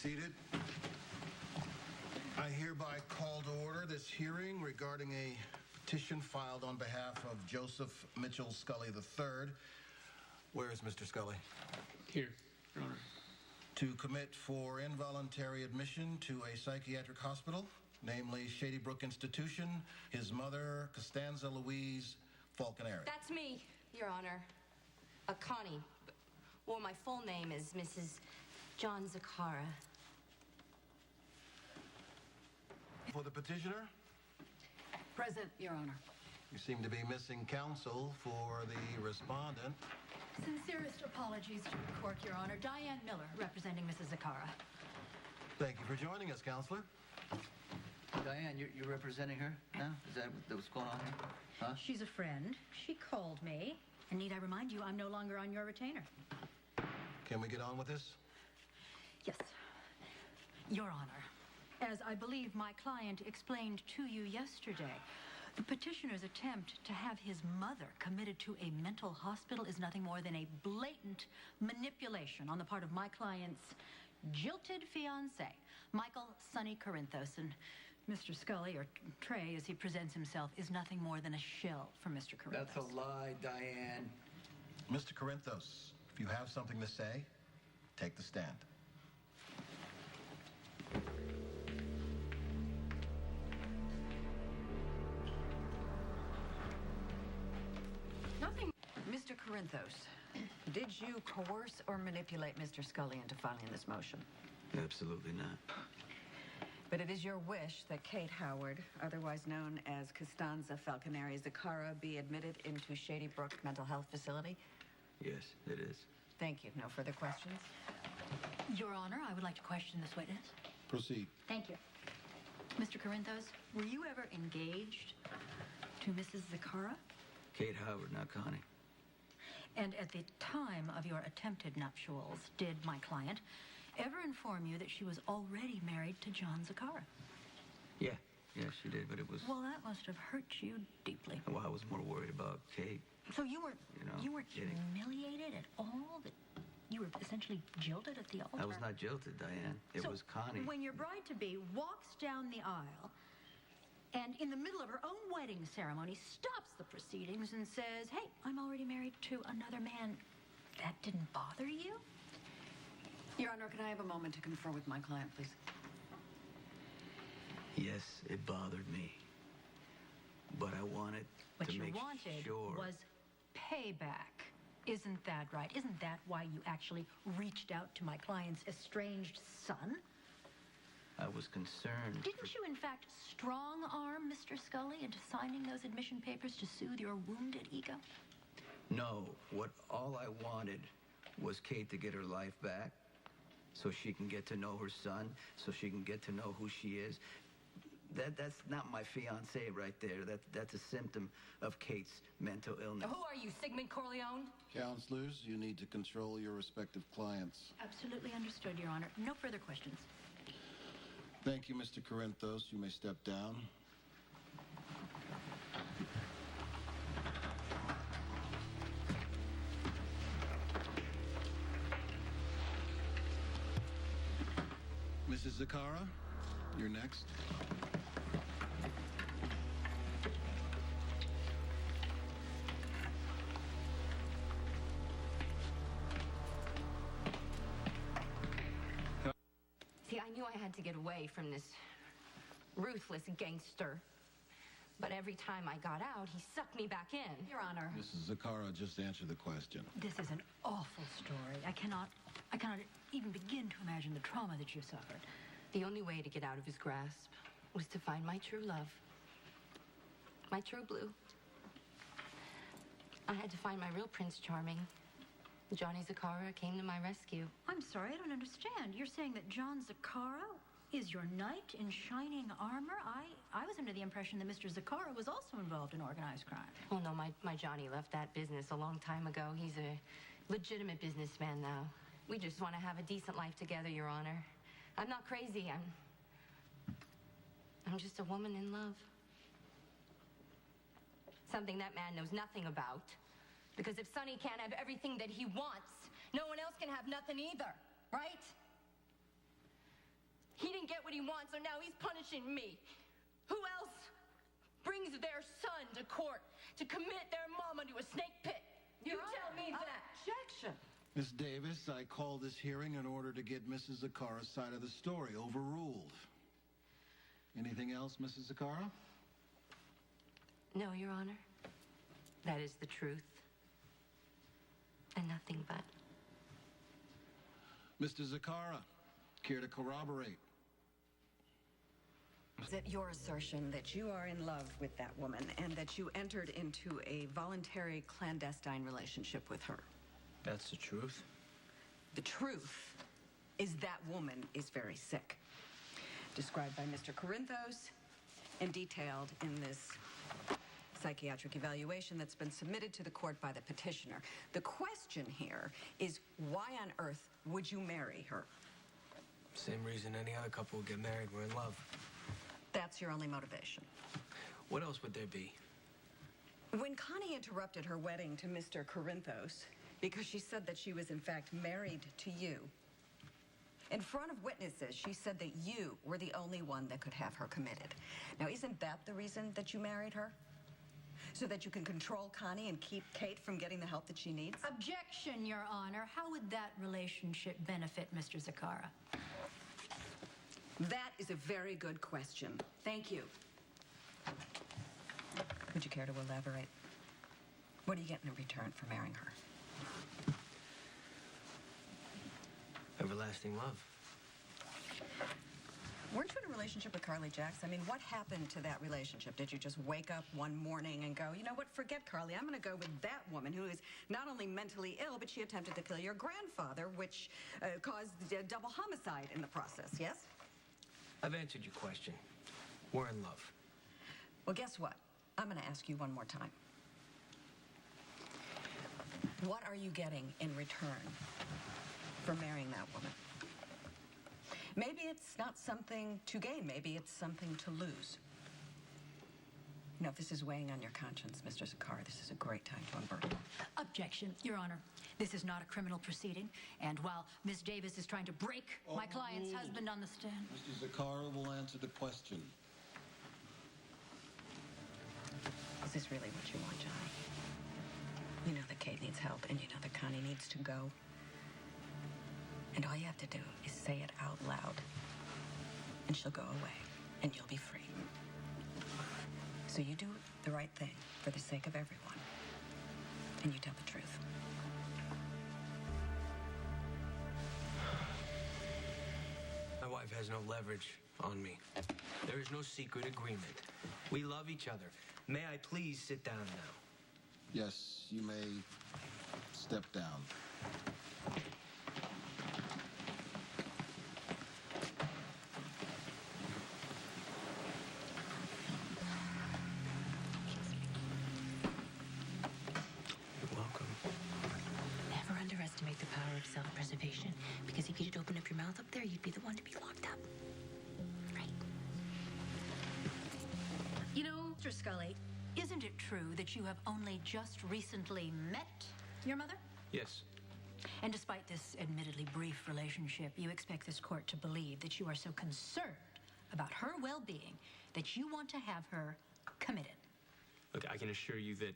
seated. I hereby call to order this hearing regarding a petition filed on behalf of Joseph Mitchell Scully III. Where is Mr. Scully? Here, Your Honor. To commit for involuntary admission to a psychiatric hospital, namely Shady Brook Institution, his mother, Costanza Louise Falconeri. That's me, Your Honor. Connie. Well, my full name is Mrs. John Zakara. For the petitioner? Present, Your Honor. You seem to be missing counsel for the respondent. Sincerest apologies to the court, Your Honor. Diane Miller, representing Mrs. Zakara. Thank you for joining us, Counselor. Diane, you're representing her now? Is that what's going on here? Huh? She's a friend. She called me. And need I remind you, I'm no longer on your retainer. Can we get on with this? Yes. Your Honor, as I believe my client explained to you yesterday, the petitioner's attempt to have his mother committed to a mental hospital is nothing more than a blatant manipulation on the part of my client's jilted fiancé, Michael Sonny Corinthos. And Mr. Scully, or Trey, as he presents himself, is nothing more than a shill for Mr. Corinthos. That's a lie, Diane. Mr. Corinthos, if you have something to say, take the stand. Nothing. Mr. Corinthos, did you coerce or manipulate Mr. Scully into filing this motion? Absolutely not. But it is your wish that Kate Howard, otherwise known as Costanza Falconeri Zakara, be admitted into Shady Brook Mental Health Facility? Yes, it is. Thank you. No further questions? Your Honor, I would like to question this witness. Proceed. Thank you. Mr. Corinthos, were you ever engaged to Mrs. Zakara? Kate Howard, not Connie. And at the time of your attempted nuptials, did my client ever inform you that she was already married to John Zakara? Yeah, she did, but it was... Well, that must have hurt you deeply. Well, I was more worried about Kate. So you weren't kidding. humiliated at all? That you were essentially jilted at the altar? I was not jilted, Diane. It was Connie. When your bride-to-be walks down the aisle and in the middle of her own wedding ceremony stops the proceedings and says, hey, I'm already married to another man, that didn't bother you? Your Honor, can I have a moment to confer with my client, please? Yes, it bothered me. But I wanted What to you make wanted sure... was payback. Isn't that right? Isn't that why you actually reached out to my client's estranged son? I was concerned. Didn't you, in fact, strong-arm Mr. Scully into signing those admission papers to soothe your wounded ego? No. All I wanted was Kate to get her life back so she can get to know her son, so she can get to know who she is. That's not my fiancé right there. That's a symptom of Kate's mental illness. Who are you, Sigmund Corleone? Counselors, you need to control your respective clients. Absolutely understood, Your Honor. No further questions. Thank you, Mr. Corinthos. You may step down. Mrs. Zakara, you're next. See, I knew I had to get away from this ruthless gangster. But every time I got out, he sucked me back in. Your Honor. Mrs. Zakara, just answer the question. This is an awful story. I cannot even begin to imagine the trauma that you suffered. The only way to get out of his grasp was to find my true love. My true blue. I had to find my real Prince Charming. Johnny Zakara came to my rescue. I'm sorry, I don't understand. You're saying that John Zakara is your knight in shining armor? I was under the impression that Mr. Zakara was also involved in organized crime. Oh, no, my Johnny left that business a long time ago. He's a legitimate businessman now. We just want to have a decent life together, Your Honor. I'm not crazy. I'm just a woman in love. Something that man knows nothing about. Because if Sonny can't have everything that he wants, no one else can have nothing either, right? He didn't get what he wants, so now he's punishing me. Who else brings their son to court to commit their mama to a snake pit? You tell me that. Objection. Miss Davis, I called this hearing in order to get Mrs. Zakara's side of the story overruled. Anything else, Mrs. Zakara? No, Your Honor. That is the truth. And nothing but. Mr. Zakara, care to corroborate? Is it your assertion that you are in love with that woman and that you entered into a voluntary clandestine relationship with her? That's the truth. The truth is that woman is very sick. Described by Mr. Corinthos and detailed in this psychiatric evaluation that's been submitted to the court by the petitioner. The question here is, why on earth would you marry her? Same reason any other couple would get married. We're in love. That's your only motivation. What else would there be? When Connie interrupted her wedding to Mr. Corinthos because she said that she was in fact married to you, in front of witnesses, she said that you were the only one that could have her committed. Now, isn't that the reason that you married her? So that you can control Connie and keep Kate from getting the help that she needs? Objection, Your Honor. How would that relationship benefit Mr. Zakara? That is a very good question. Thank you. Would you care to elaborate? What do you get in return for marrying her? Everlasting love. Weren't you in a relationship with Carly Jacks? I mean, what happened to that relationship? Did you just wake up one morning and go, you know what, forget Carly, I'm going to go with that woman who is not only mentally ill, but she attempted to kill your grandfather, which caused a double homicide in the process, yes? I've answered your question. We're in love. Well, guess what? I'm going to ask you one more time. What are you getting in return for marrying that woman? Maybe it's not something to gain. Maybe it's something to lose. You know, if this is weighing on your conscience, Mr. Zakara, this is a great time to unburden. Objection, Your Honor. This is not a criminal proceeding, and while Ms. Davis is trying to break my client's husband on the stand... Mr. Zakara will answer the question. Is this really what you want, Johnny? You know that Kate needs help, and you know that Connie needs to go. And all you have to do is say it out loud, and she'll go away, and you'll be free. So you do the right thing for the sake of everyone, and you tell the truth. My wife has no leverage on me. There is no secret agreement. We love each other. May I please sit down now? Yes, you may step down. You're welcome. Never underestimate the power of self-preservation, because if you could open up your mouth up there, you'd be the one to be locked up. Right. You know, Mr. Scully, isn't it true that you have only just recently met your mother? Yes. And despite this admittedly brief relationship, you expect this court to believe that you are so concerned about her well-being that you want to have her committed. Look, I can assure you that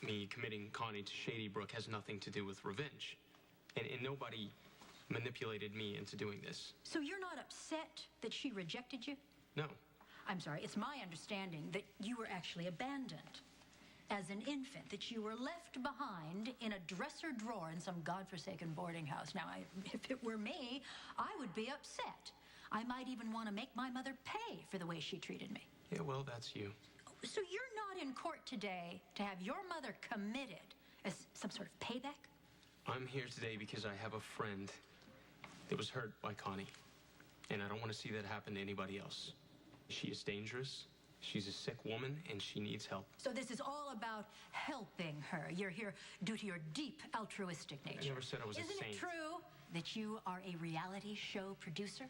me committing Connie to Shady Brook has nothing to do with revenge. And nobody manipulated me into doing this. So you're not upset that she rejected you? No. I'm sorry, it's my understanding that you were actually abandoned as an infant, that you were left behind in a dresser drawer in some godforsaken boarding house. Now, if it were me, I would be upset. I might even want to make my mother pay for the way she treated me. Yeah, well, that's you. So you're not in court today to have your mother committed as some sort of payback? I'm here today because I have a friend that was hurt by Connie. And I don't want to see that happen to anybody else. She is dangerous, She's a sick woman, and she needs help. So this is all about helping her. You're here due to your deep altruistic nature. I never said I was a saint. Isn't it true that you are a reality show producer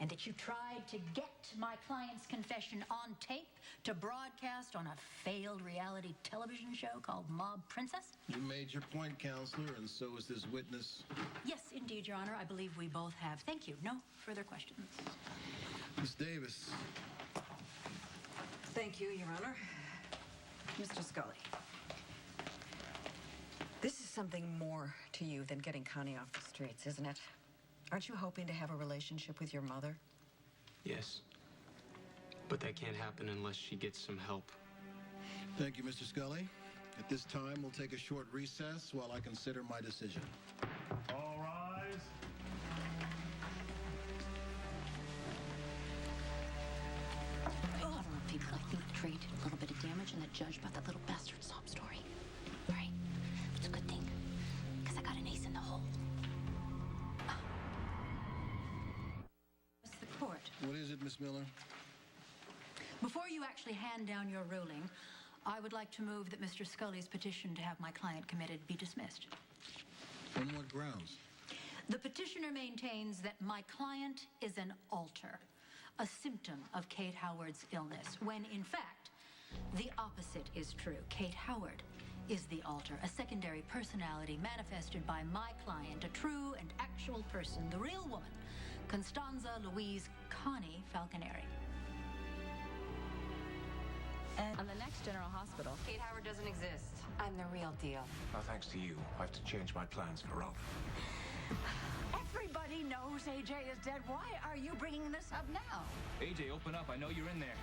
and that you tried to get my client's confession on tape to broadcast on a failed reality television show called Mob Princess? You made your point, counselor, and so is this witness. Yes, indeed, Your Honor. I believe we both have. Thank you. No further questions. Miss Davis. Thank you, Your Honor. Mr. Scully. This is something more to you than getting Connie off the streets, isn't it? Aren't you hoping to have a relationship with your mother? Yes. But that can't happen unless she gets some help. Thank you, Mr. Scully. At this time, we'll take a short recess while I consider my decision. All rise. A lot of people, I think the trade did a little bit of damage, and the judge bought that little bastard sob story. Right? It's a good thing, because I got an ace in the hole. That's the court. What is it, Miss Miller? Before you actually hand down your ruling, I would like to move that Mr. Scully's petition to have my client committed be dismissed. On what grounds? The petitioner maintains that my client is an alter, a symptom of Kate Howard's illness, when in fact, the opposite is true. Kate Howard is the alter, a secondary personality manifested by my client, a true and actual person, the real woman, Constanza Louise Connie Falconeri. I'm the next General Hospital. Kate Howard doesn't exist. I'm the real deal. Now, thanks to you, I have to change my plans for Ralph. Everybody knows AJ is dead. Why are you bringing this up now? AJ, open up. I know you're in there.